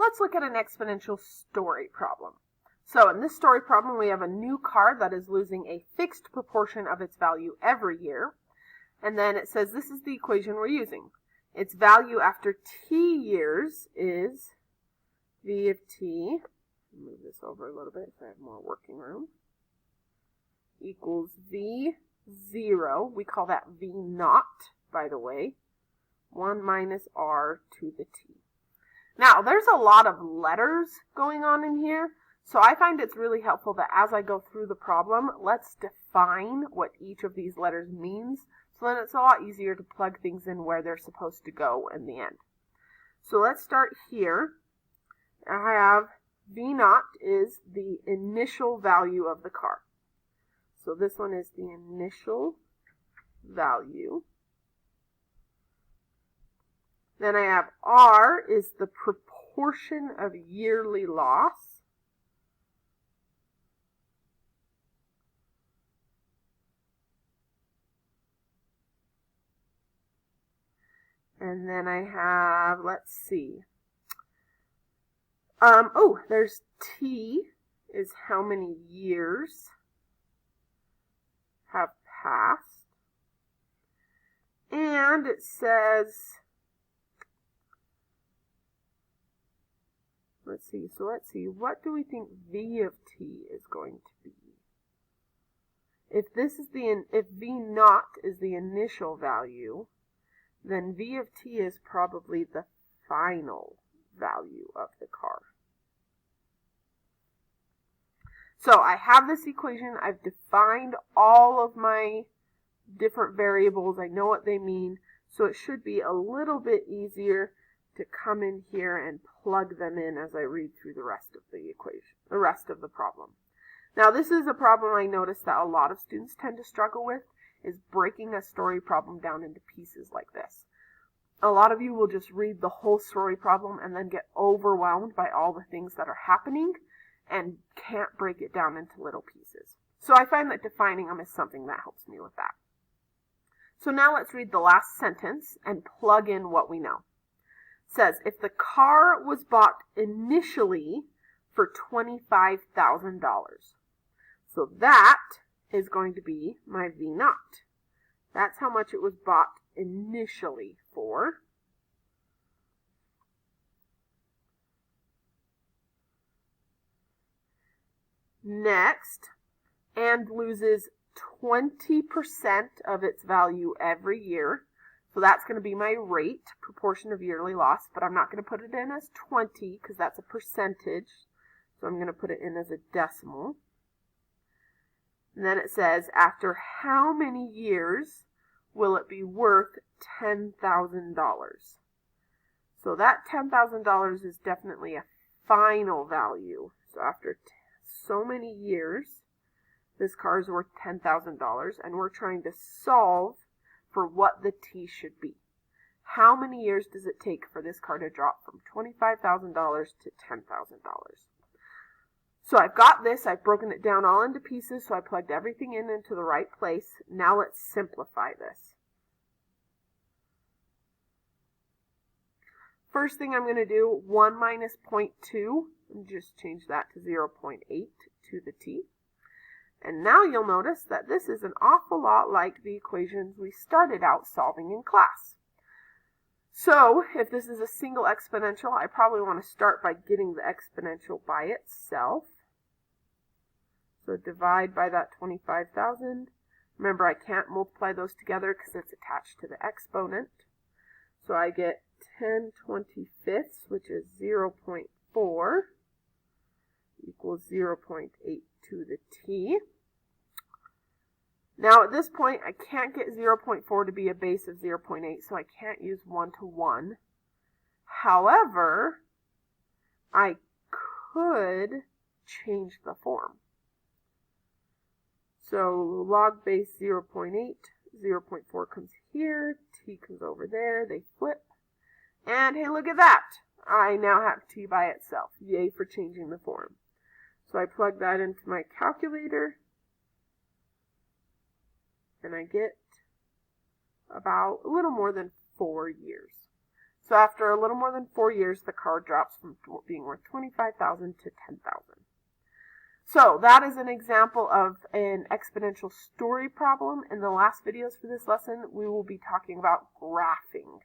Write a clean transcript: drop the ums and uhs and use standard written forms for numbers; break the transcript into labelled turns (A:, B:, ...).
A: let's look at an exponential story problem. So in this story problem, we have a new car that is losing a fixed proportion of its value every year. And then it says this is the equation we're using. Its value after t years is v of t, move this over a little bit so I have more working room, equals v0, we call that v naught, by the way, 1 minus r to the t. Now, there's a lot of letters going on in here, so I find it's really helpful that as I go through the problem, let's define what each of these letters means, so then it's a lot easier to plug things in where they're supposed to go in the end. So let's start here. I have v naught is the initial value of the car. So this one is the initial value. Then I have r is the proportion of yearly loss. And then I have, let's see. There's t is how many years have passed. And it says, let's see, what do we think v of t is going to be? If v naught is the initial value, then v of t is probably the final value of the car. So I have this equation. I've defined all of my different variables. I know what they mean. So it should be a little bit easier to come in here and plug them in as I read through the rest of the equation, the rest of the problem. Now this is a problem I noticed that a lot of students tend to struggle with, is breaking a story problem down into pieces like this. A lot of you will just read the whole story problem and then get overwhelmed by all the things that are happening and can't break it down into little pieces. So I find that defining them is something that helps me with that. So now let's read the last sentence and plug in what we know. It says, if the car was bought initially for $25,000, so that is going to be my v naught. That's how much it was bought initially for. Next, and loses 20% of its value every year. So that's going to be my rate, proportion of yearly loss, but I'm not going to put it in as 20 because that's a percentage. So I'm going to put it in as a decimal. And then it says, after how many years will it be worth $10,000? So that $10,000 is definitely a final value. So after so many years, this car is worth $10,000, and we're trying to solve for what the t should be. How many years does it take for this car to drop from $25,000 to $10,000? So I've got this, I've broken it down all into pieces, so I plugged everything into the right place. Now let's simplify this. First thing I'm going to do, 1 minus 0.2, and just change that to 0.8 to the t. And now you'll notice that this is an awful lot like the equations we started out solving in class. So if this is a single exponential, I probably want to start by getting the exponential by itself. So divide by that 25,000. Remember, I can't multiply those together because it's attached to the exponent. So I get 10/25, which is 0.4, equals 0.8 to the t. Now at this point, I can't get 0.4 to be a base of 0.8, so I can't use 1-to-1. However, I could change the form. So log base 0.8, 0.4 comes here, t comes over there, they flip. And hey, look at that! I now have t by itself. Yay for changing the form. So I plug that into my calculator, and I get about a little more than 4 years. So after a little more than 4 years, the car drops from being worth $25,000 to $10,000. So that is an example of an exponential story problem. In the last videos for this lesson, we will be talking about graphing.